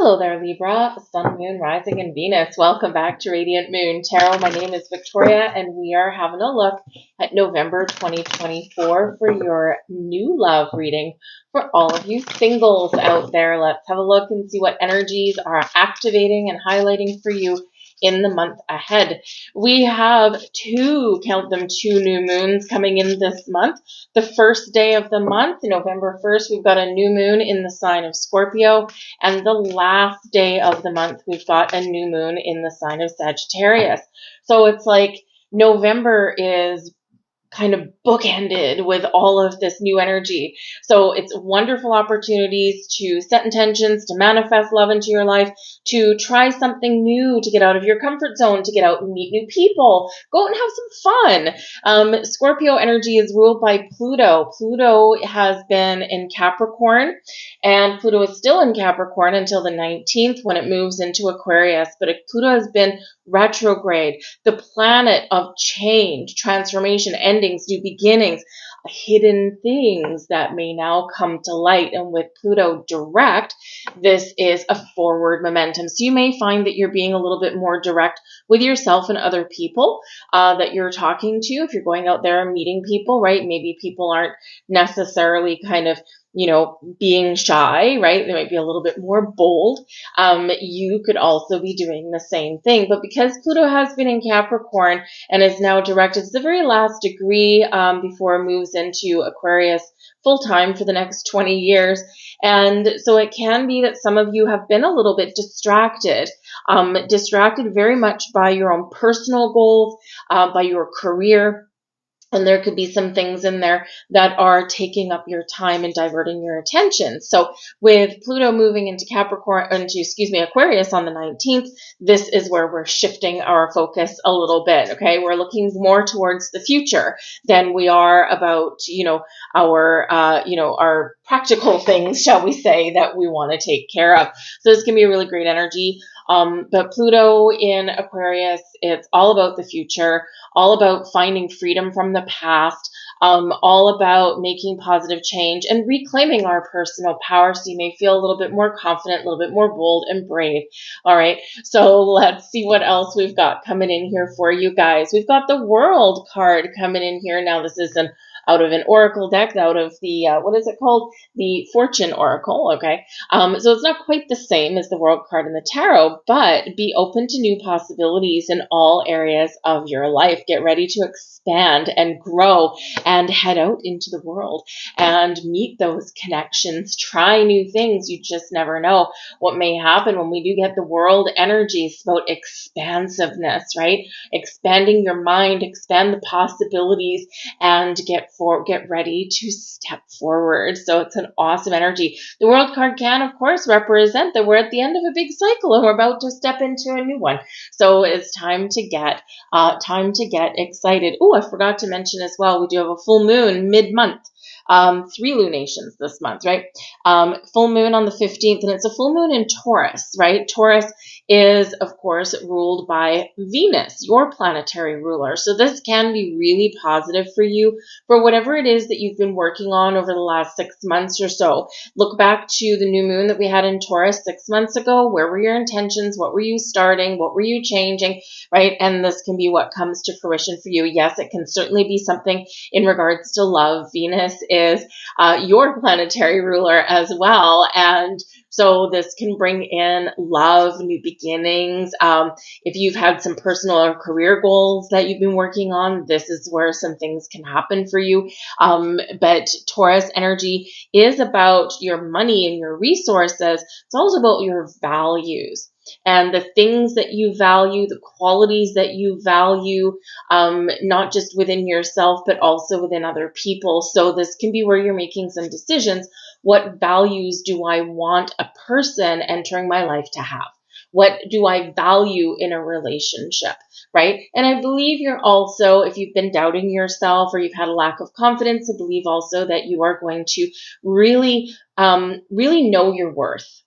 Hello there, Libra, Sun, Moon, Rising, and Venus. Welcome back to Radiant Moon Tarot. My name is Victoria, and we are having a look at November 2024 for your new love reading for all of you singles out there. Let's have a look and see what energies are activating and highlighting for you in the month ahead. We have count them, two new moons coming in this month. The first day of the month, November 1st, we've got a new moon in the sign of Scorpio. And the last day of the month, we've got a new moon in the sign of Sagittarius. So it's like November is kind of bookended with all of this new energy. So it's wonderful opportunities to set intentions, to manifest love into your life, to try something new, to get out of your comfort zone, to get out and meet new people, go out and have some fun. Scorpio energy is ruled by Pluto. Pluto has been in Capricorn, and Pluto is still in Capricorn until the 19th when it moves into Aquarius. But Pluto has been retrograde, the planet of change, transformation, endings, new beginnings, hidden things that may now come to light. And with Pluto direct, this is a forward momentum. So you may find that you're being a little bit more direct with yourself and other people that you're talking to. If you're going out there and meeting people, right? Maybe people aren't necessarily kind of being shy, right? They might be a little bit more bold. You could also be doing the same thing. But because Pluto has been in Capricorn and is now directed to the very last degree before it moves into Aquarius full time for the next 20 years. And so it can be that some of you have been a little bit distracted very much by your own personal goals, by your career. And there could be some things in there that are taking up your time and diverting your attention. So with Pluto moving into Aquarius on the 19th, this is where we're shifting our focus a little bit. Okay. We're looking more towards the future than we are about, our practical things, shall we say, that we want to take care of. So this can be a really great energy. But Pluto in Aquarius, it's all about the future, all about finding freedom from the past, all about making positive change and reclaiming our personal power. So you may feel a little bit more confident, a little bit more bold and brave. All right. So let's see what else we've got coming in here for you guys. We've got the World card coming in here. Now, this is out of an oracle deck, out of the, what is it called? The Fortune Oracle, okay? So it's not quite the same as the World card in the Tarot, but be open to new possibilities in all areas of your life. Get ready to expand and grow and head out into the world and meet those connections. Try new things. You just never know what may happen when we do get the World energy. It's about expansiveness, right? Expanding your mind, expand the possibilities, and get ready to step forward. So it's an awesome energy. The World card can, of course, represent that we're at the end of a big cycle and we're about to step into a new one. So it's time to get excited. Oh, I forgot to mention as well, we do have a full moon mid-month. 3 lunations this month, right? Full moon on the 15th, and it's a full moon in Taurus, right? Taurus is, of course, ruled by Venus, your planetary ruler. So this can be really positive for you for whatever it is that you've been working on over the last 6 months or so. Look back to the new moon that we had in Taurus 6 months ago. Where were your intentions? What were you starting? What were you changing, right? And this can be what comes to fruition for you. Yes, it can certainly be something in regards to love. Venus is your planetary ruler as well. And so this can bring in love, new beginnings. If you've had some personal or career goals that you've been working on, this is where some things can happen for you. But Taurus energy is about your money and your resources. It's also about your values and the things that you value, the qualities that you value, not just within yourself, but also within other people. So this can be where you're making some decisions. What values do I want a person entering my life to have? What do I value in a relationship, right? And I believe you're also, if you've been doubting yourself or you've had a lack of confidence, I believe also that you are going to really know your worth,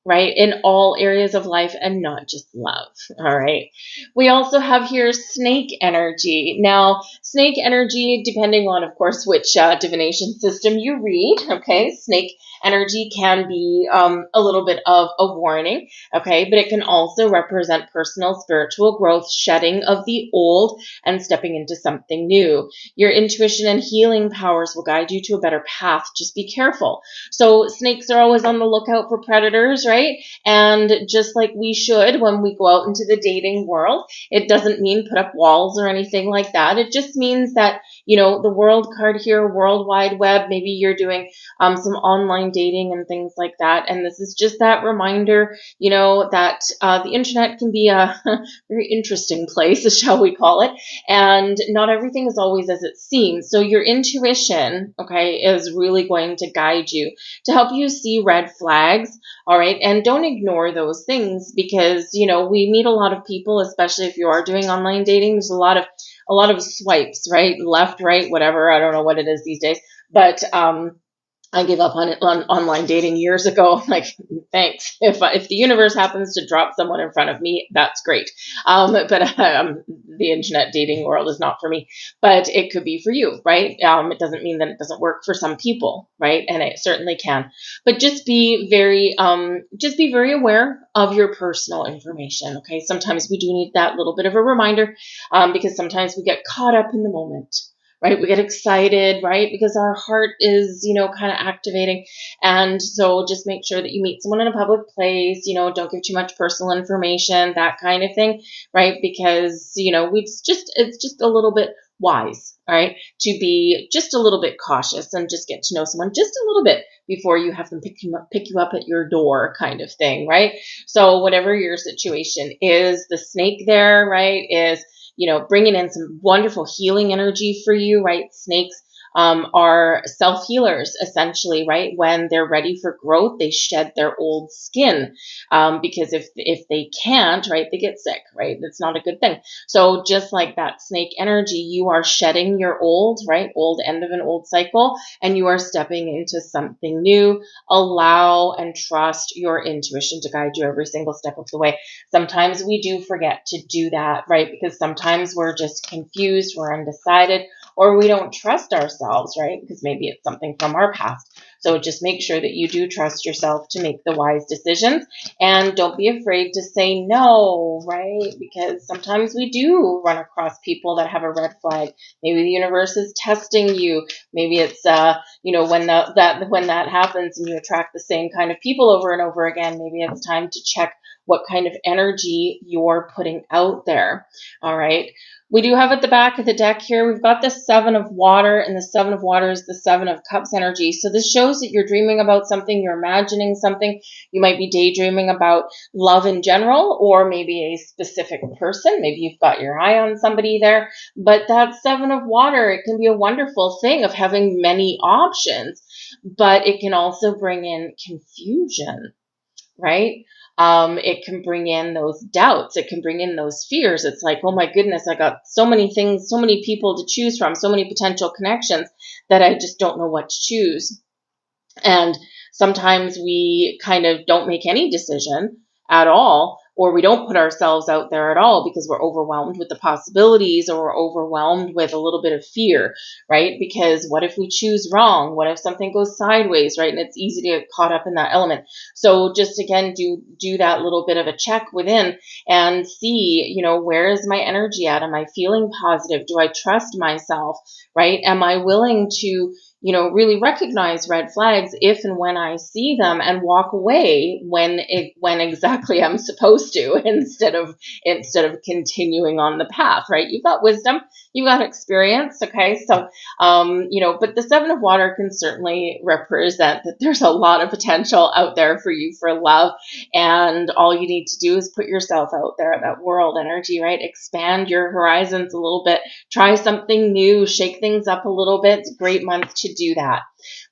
right? In all areas of life and not just love. All right. We also have here snake energy. Now, snake energy, depending on, of course, which divination system you read, okay? Snake energy can be a little bit of a warning, okay? But it can also represent personal spiritual growth, shedding of the old and stepping into something new. Your intuition and healing powers will guide you to a better path. Just be careful. So snakes are always on the lookout for predators, right? And just like we should when we go out into the dating world, it doesn't mean put up walls or anything like that. It just means that, the world card here, World Wide Web, maybe you're doing some online dating and things like that. And this is just that reminder, that the internet can be a very interesting place, shall we call it. And not everything is always as it seems. So your intuition, okay, is really going to guide you to help you see red flags. All right. And don't ignore those things because, we meet a lot of people, especially if you are doing online dating. There's a lot of swipes, right? Left, right, whatever. I don't know what it is these days, but, I gave up on online dating years ago. Like, thanks. If the universe happens to drop someone in front of me, that's great. But the internet dating world is not for me. But it could be for you, right? It doesn't mean that it doesn't work for some people, right? And it certainly can. But just be very aware of your personal information. Okay. Sometimes we do need that little bit of a reminder because sometimes we get caught up in the moment. Right? We get excited, right? Because our heart is, kind of activating. And so just make sure that you meet someone in a public place, don't give too much personal information, that kind of thing, right? Because, it's just a little bit wise, all right, to be just a little bit cautious and just get to know someone just a little bit before you have them pick you up at your door kind of thing, right? So whatever your situation is, the snake there, right, is bringing in some wonderful healing energy for you, right? Snakes are self-healers, essentially, right? When they're ready for growth, they shed their old skin because if they can't, right, they get sick, right? That's not a good thing. So just like that snake energy, you are shedding your old, right, old end of an old cycle, and you are stepping into something new. Allow and trust your intuition to guide you every single step of the way. Sometimes we do forget to do that, right? Because sometimes we're just confused, we're undecided, or we don't trust ourselves, right? Because maybe it's something from our past. So just make sure that you do trust yourself to make the wise decisions, and don't be afraid to say no, right? Because sometimes we do run across people that have a red flag. Maybe the universe is testing you. Maybe it's when that happens and you attract the same kind of people over and over again, maybe it's time to check what kind of energy you're putting out there. All right. We do have at the back of the deck here, we've got the 7 of water, and the 7 of water is the 7 of cups energy. So this shows that you're dreaming about something, you're imagining something. You might be daydreaming about love in general, or maybe a specific person. Maybe you've got your eye on somebody there. But that 7 of water, it can be a wonderful thing of having many options, but it can also bring in confusion, right? It can bring in those doubts. It can bring in those fears. It's like, oh my goodness, I got so many things, so many people to choose from, so many potential connections that I just don't know what to choose. And sometimes we kind of don't make any decision at all, or we don't put ourselves out there at all because we're overwhelmed with the possibilities, or we're overwhelmed with a little bit of fear, right? Because what if we choose wrong? What if something goes sideways, right? And it's easy to get caught up in that element. So just again, do that little bit of a check within and see, where is my energy at? Am I feeling positive? Do I trust myself, right? Am I willing to really recognize red flags if and when I see them, and walk away when exactly I'm supposed to, instead of continuing on the path, right? You've got wisdom, you've got experience, okay? So, but the 7 of water can certainly represent that there's a lot of potential out there for you for love, and all you need to do is put yourself out there, that world energy, right? Expand your horizons a little bit, try something new, shake things up a little bit. It's a great month to do that.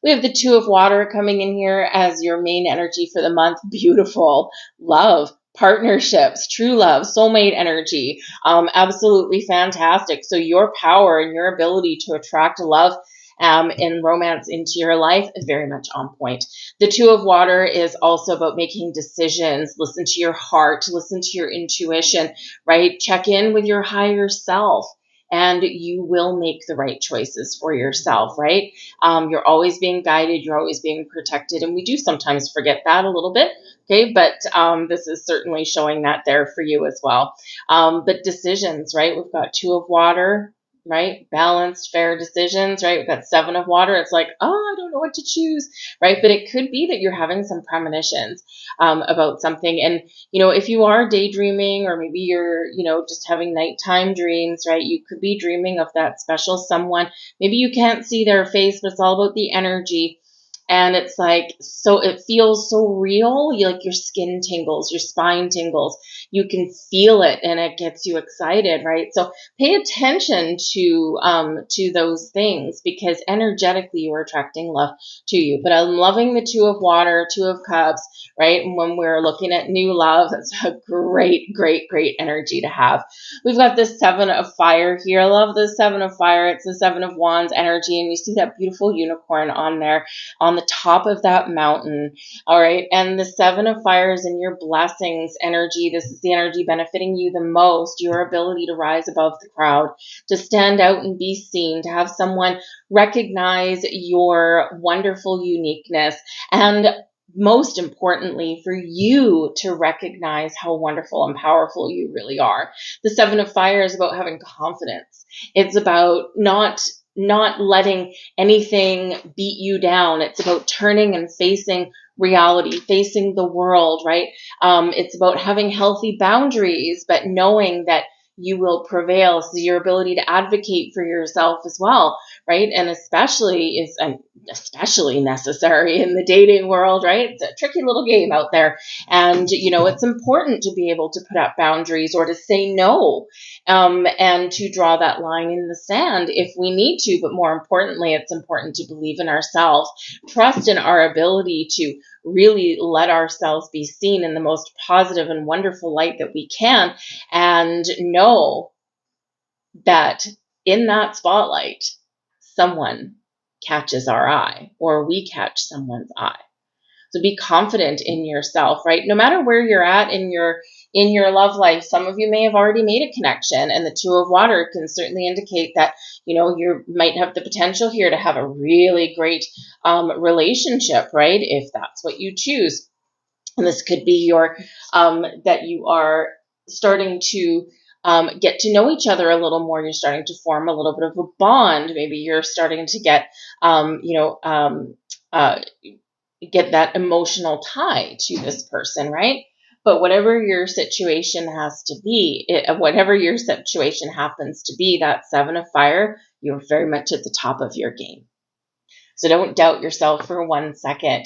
We have the 2 of water coming in here as your main energy for the month. Beautiful. Love, partnerships, true love, soulmate energy. Absolutely fantastic. So your power and your ability to attract love and romance into your life is very much on point. The 2 of water is also about making decisions. Listen to your heart, listen to your intuition, right? Check in with your higher self and you will make the right choices for yourself, right? You're always being guided, you're always being protected, and we do sometimes forget that a little bit, okay? But this is certainly showing that there for you as well. But decisions, right? We've got 2 of water, right? Balanced, fair decisions, right? We've got 7 of water. It's like, oh, I don't know what to choose, right? But it could be that you're having some premonitions about something. And, if you are daydreaming, or maybe you're, just having nighttime dreams, right? You could be dreaming of that special someone. Maybe you can't see their face, but it's all about the energy. And it's like, so it feels so real. Like your skin tingles, your spine tingles. You can feel it, and it gets you excited, right? So pay attention to those things, because energetically you are attracting love to you. But I'm loving the 2 of water, 2 of cups, right? And when we're looking at new love, it's a great, great, great energy to have. We've got the 7 of fire here. I love the 7 of fire. It's the 7 of wands energy, and you see that beautiful unicorn on there, on the top of that mountain. All right. And the 7 of fire is in your blessings energy. This is the energy benefiting you the most, your ability to rise above the crowd, to stand out and be seen, to have someone recognize your wonderful uniqueness, and most importantly, for you to recognize how wonderful and powerful you really are. The 7 of fire is about having confidence. It's about not letting anything beat you down. It's about turning and facing reality, facing the world, right? It's about having healthy boundaries, but knowing that you will prevail. So your ability to advocate for yourself as well, right? And especially necessary in the dating world, right? It's a tricky little game out there. And, it's important to be able to put up boundaries, or to say no, and to draw that line in the sand if we need to. But more importantly, it's important to believe in ourselves, trust in our ability to really let ourselves be seen in the most positive and wonderful light that we can, and know that in that spotlight, someone catches our eye, or we catch someone's eye. So be confident in yourself, right? No matter where you're at in your love life. Some of you may have already made a connection, and the 2 of water can certainly indicate that, you might have the potential here to have a really great relationship, right? If that's what you choose. And this could be that you are starting to get to know each other a little more. You're starting to form a little bit of a bond. Maybe you're starting to get, get that emotional tie to this person, right? But whatever your situation has to be, whatever your situation happens to be, that 7 of fire, you're very much at the top of your game. So don't doubt yourself for 1 second.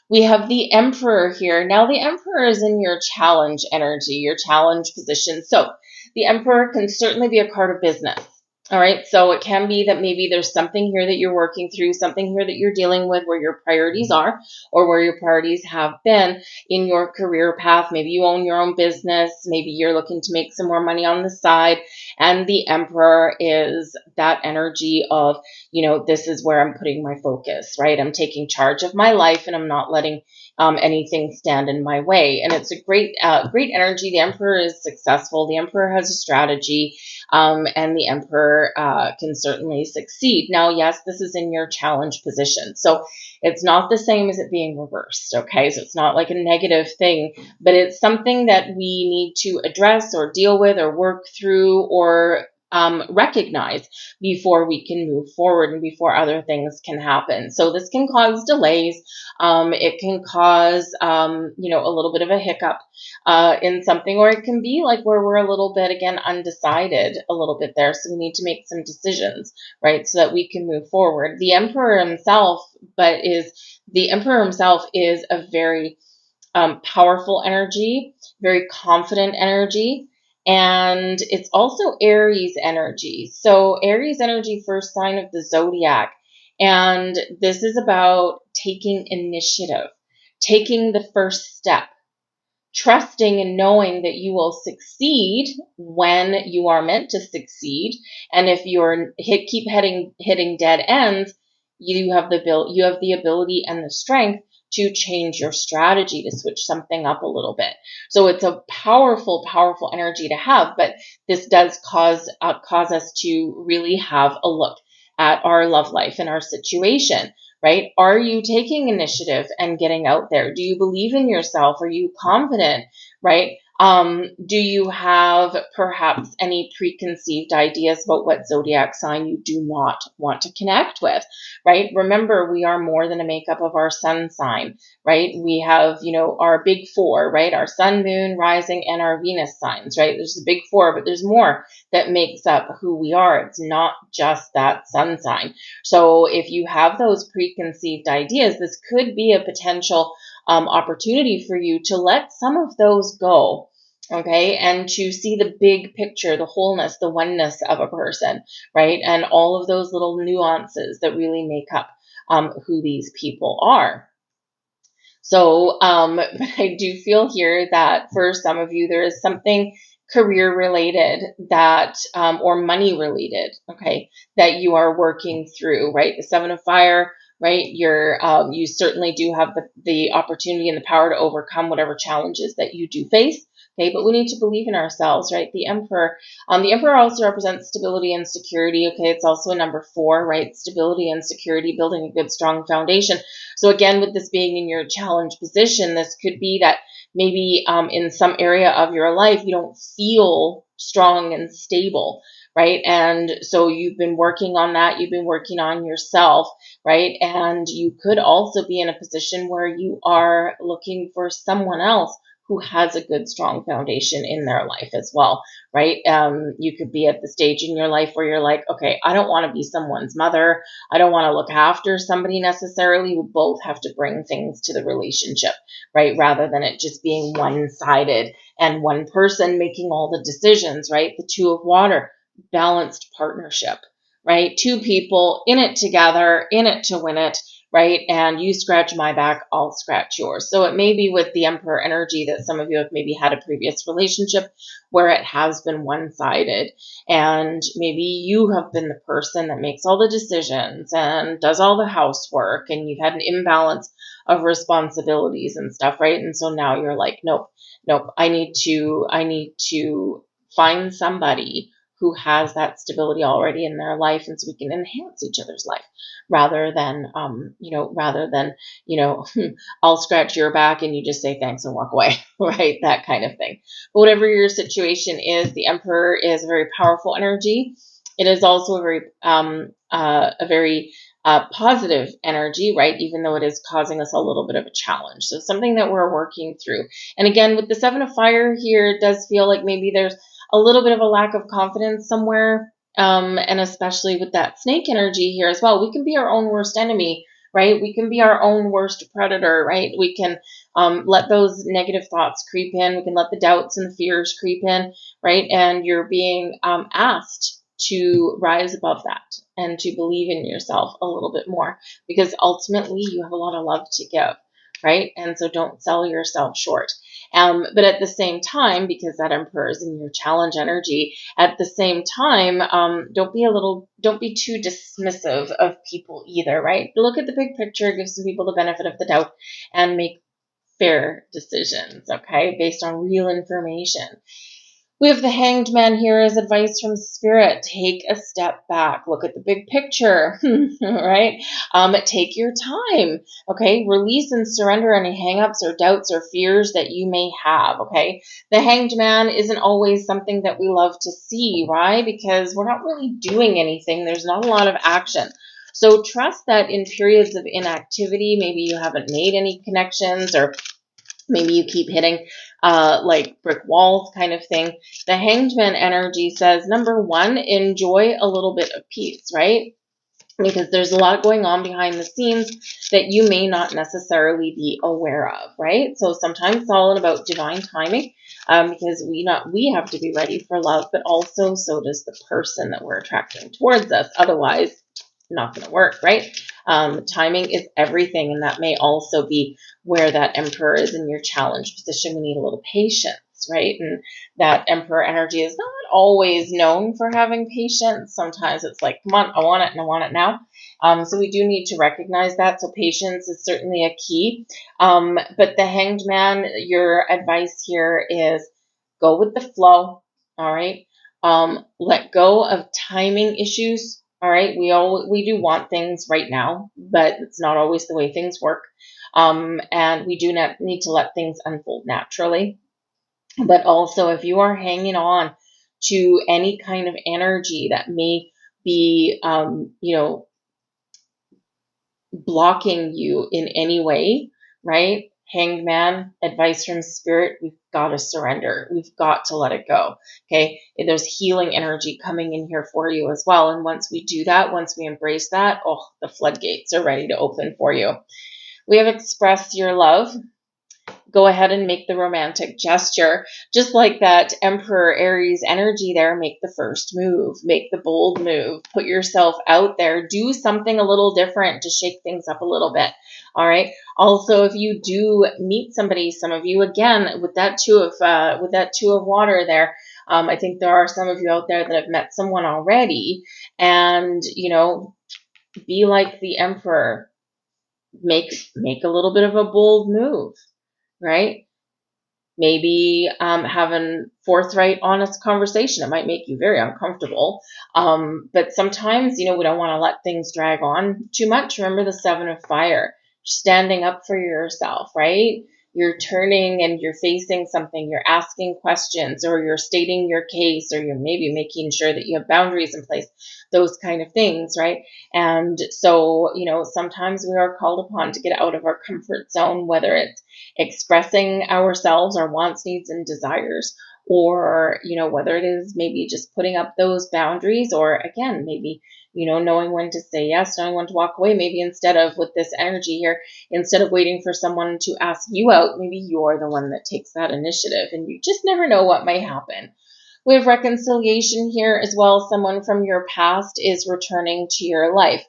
We have the Emperor here. Now the Emperor is in your challenge energy, your challenge position. So the Emperor can certainly be a card of business. All right. So it can be that maybe there's something here that you're working through, something here that you're dealing with, where your priorities are, or where your priorities have been in your career path. Maybe you own your own business. Maybe you're looking to make some more money on the side. And the Emperor is that energy of, this is where I'm putting my focus, right? I'm taking charge of my life, and I'm not letting anything stand in my way. And it's a great energy. The Emperor is successful. The Emperor has a strategy, and the Emperor can certainly succeed. Now, yes, this is in your challenge position. So it's not the same as it being reversed, okay? So it's not like a negative thing, but it's something that we need to address or deal with or work through, or recognize before we can move forward and before other things can happen. So this can cause delays. It can cause, a little bit of a hiccup in something, or it can be like where we're a little bit, again, undecided a little bit there. So we need to make some decisions, right? So that we can move forward. The Emperor himself is a very powerful energy, very confident energy. And it's also Aries energy. So Aries energy, first sign of the zodiac. And this is about taking initiative, taking the first step, trusting and knowing that you will succeed when you are meant to succeed. And if you're hitting dead ends, you have the ability and the strength to change your strategy, to switch something up a little bit. So it's a powerful, powerful energy to have, but this does cause us to really have a look at our love life and our situation, right? Are you taking initiative and getting out there? Do you believe in yourself? Are you confident, right? Do you have perhaps any preconceived ideas about what zodiac sign you do not want to connect with, right? Remember, we are more than a makeup of our sun sign, right? We have, our big four, right? Our sun, moon, rising, and our Venus signs, right? There's the big four, but there's more that makes up who we are. It's not just that sun sign. So if you have those preconceived ideas, this could be a potential opportunity for you to let some of those go, okay, and to see the big picture, the wholeness, the oneness of a person, right, and all of those little nuances that really make up who these people are. So I do feel here that for some of you, there is something career related that or money related, okay, that you are working through, right? The Seven of Fire, right? You certainly do have the opportunity and the power to overcome whatever challenges that you do face. Okay, but we need to believe in ourselves, right? The Emperor also represents stability and security. Okay, it's also a number 4, right? Stability and security, building a good, strong foundation. So again, with this being in your challenge position, this could be that maybe in some area of your life, you don't feel strong and stable, right? And so you've been working on that. You've been working on yourself, right? And you could also be in a position where you are looking for someone else who has a good, strong foundation in their life as well, right? You could be at the stage in your life where you're like, okay, I don't want to be someone's mother. I don't want to look after somebody necessarily. We both have to bring things to the relationship, right? Rather than it just being one-sided and one person making all the decisions, right? The Two of Water, balanced partnership, right? 2 people in it together, in it to win it, right? And you scratch my back, I'll scratch yours. So it may be with the Emperor energy that some of you have maybe had a previous relationship where it has been one-sided, and maybe you have been the person that makes all the decisions and does all the housework, and you've had an imbalance of responsibilities and stuff, right? And so now you're like, nope, I need to find somebody who has that stability already in their life, and so we can enhance each other's life rather than I'll scratch your back and you just say thanks and walk away, right? That kind of thing. But whatever your situation is, the Emperor is a very powerful energy. It is also a very positive energy, right? Even though it is causing us a little bit of a challenge. So something that we're working through. And again, with the Seven of Fire here, it does feel like maybe there's a little bit of a lack of confidence somewhere. And especially with that snake energy here as well, we can be our own worst enemy, right? We can be our own worst predator, right? We can let those negative thoughts creep in. We can let the doubts and the fears creep in, right? And you're being asked to rise above that and to believe in yourself a little bit more, because ultimately you have a lot of love to give, right? And so don't sell yourself short. But at the same time, because that Emperor is in your challenge energy, at the same time, don't be too dismissive of people either, right? Look at the big picture, give some people the benefit of the doubt, and make fair decisions, okay, based on real information. We have the Hanged Man here as advice from Spirit. Take a step back. Look at the big picture, right? Take your time, okay? Release and surrender any hangups or doubts or fears that you may have, okay? The Hanged Man isn't always something that we love to see, right? Because we're not really doing anything. There's not a lot of action. So trust that in periods of inactivity, maybe you haven't made any connections, or maybe you keep hitting like brick walls kind of thing. The Hanged Man energy says, number 1, enjoy a little bit of peace, right? Because there's a lot going on behind the scenes that you may not necessarily be aware of, right? So sometimes it's all about divine timing, because we have to be ready for love, but also so does the person that we're attracting towards us. Otherwise, not going to work, right? Timing is everything, and that may also be where that Emperor is in your challenge position. We need a little patience, patience, right? And that Emperor energy is not always known for having patience. Sometimes it's like, come on, I want it and I want it now. So we do need to recognize that. So patience is certainly a key. But the Hanged Man, your advice here is go with the flow. All right. Let go of timing issues. All right. We do want things right now, but it's not always the way things work. And we do not need to let things unfold naturally. But also, if you are hanging on to any kind of energy that may be, blocking you in any way, right? Hanged Man, advice from spirit, we've got to surrender. We've got to let it go. Okay. There's healing energy coming in here for you as well. And once we do that, once we embrace that, the floodgates are ready to open for you. We have express your love. Go ahead and make the romantic gesture. Just like that Emperor Aries energy there, make the first move, make the bold move, put yourself out there, do something a little different to shake things up a little bit. All right. Also, if you do meet somebody, some of you, again, with that two of water there, I think there are some of you out there that have met someone already, and, be like the Emperor, make a little bit of a bold move. Right? Maybe have a forthright, honest conversation. It might make you very uncomfortable. But sometimes, we don't want to let things drag on too much. Remember the 7 of fire, standing up for yourself, right? You're turning and you're facing something, you're asking questions, or you're stating your case, or you're maybe making sure that you have boundaries in place, those kind of things, right? And so, sometimes we are called upon to get out of our comfort zone, whether it's expressing ourselves, our wants, needs, and desires, or, whether it is maybe just putting up those boundaries, or again, maybe, knowing when to say yes, knowing when to walk away. Maybe instead of, with this energy here, instead of waiting for someone to ask you out, maybe you're the one that takes that initiative, and you just never know what may happen. We have reconciliation here as well. Someone from your past is returning to your life.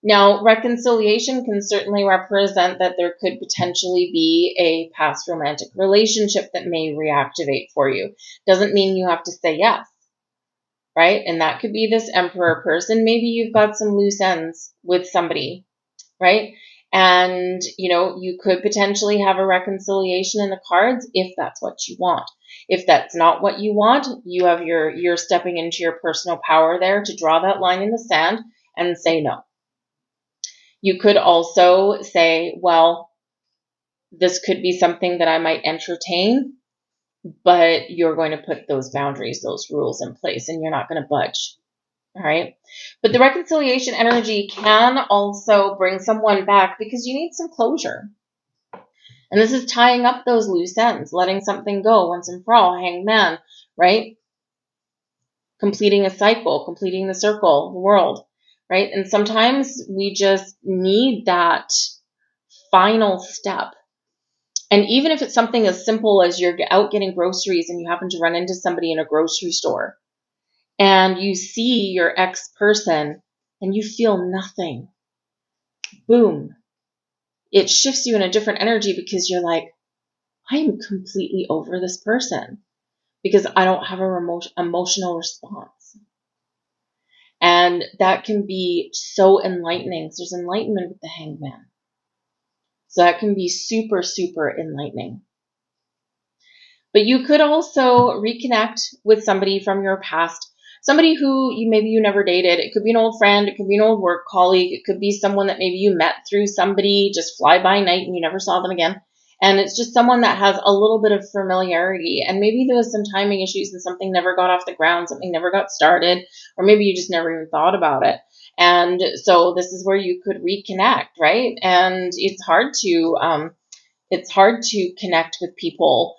Now, reconciliation can certainly represent that there could potentially be a past romantic relationship that may reactivate for you. Doesn't mean you have to say yes, right? And that could be this Emperor person. Maybe you've got some loose ends with somebody, right? And, you could potentially have a reconciliation in the cards if that's what you want. If that's not what you want, you're stepping into your personal power there to draw that line in the sand and say no. You could also say, well, this could be something that I might entertain, but you're going to put those boundaries, those rules in place, and you're not going to budge. All right. But the reconciliation energy can also bring someone back because you need some closure. And this is tying up those loose ends, letting something go once and for all, Hanged Man, right? Completing a cycle, completing the circle, the world, right? And sometimes we just need that final step. And even if it's something as simple as you're out getting groceries and you happen to run into somebody in a grocery store and you see your ex person and you feel nothing, boom, it shifts you in a different energy because you're like, I am completely over this person because I don't have an emotional response. And that can be so enlightening. So there's enlightenment with the Hanged Man. So that can be super, super enlightening. But you could also reconnect with somebody from your past, somebody who maybe you never dated. It could be an old friend. It could be an old work colleague. It could be someone that maybe you met through somebody, just fly by night and you never saw them again. And it's just someone that has a little bit of familiarity. And maybe there was some timing issues and something never got off the ground, something never got started, or maybe you just never even thought about it. And so this is where you could reconnect, right? And it's hard to connect with people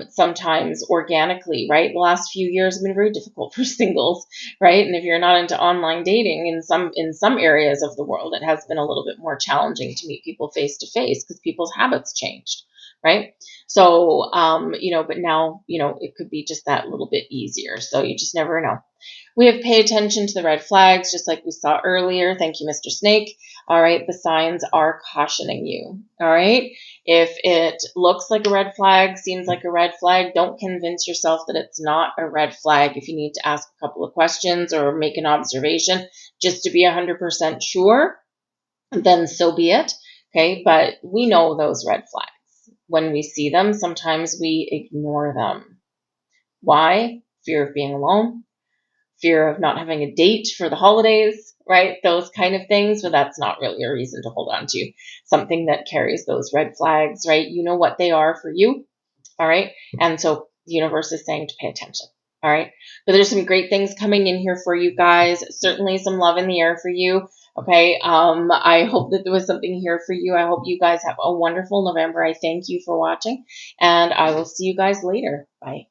sometimes organically, right? The last few years have been very difficult for singles, right? And if you're not into online dating in some areas of the world, it has been a little bit more challenging to meet people face to face because people's habits changed, right? So, but now, it could be just that little bit easier. So you just never know. We have pay attention to the red flags, just like we saw earlier. Thank you, Mr. Snake. All right, the signs are cautioning you. All right, if it looks like a red flag, seems like a red flag, don't convince yourself that it's not a red flag. If you need to ask a couple of questions or make an observation just to be 100% sure, then so be it. Okay, but we know those red flags. When we see them, sometimes we ignore them. Why? Fear of being alone, fear of not having a date for the holidays, right? Those kind of things. But that's not really a reason to hold on to something that carries those red flags, right? You know what they are for you. All right. And so the universe is saying to pay attention. All right. But there's some great things coming in here for you guys. Certainly some love in the air for you. Okay. I hope that there was something here for you. I hope you guys have a wonderful November. I thank you for watching, and I will see you guys later. Bye.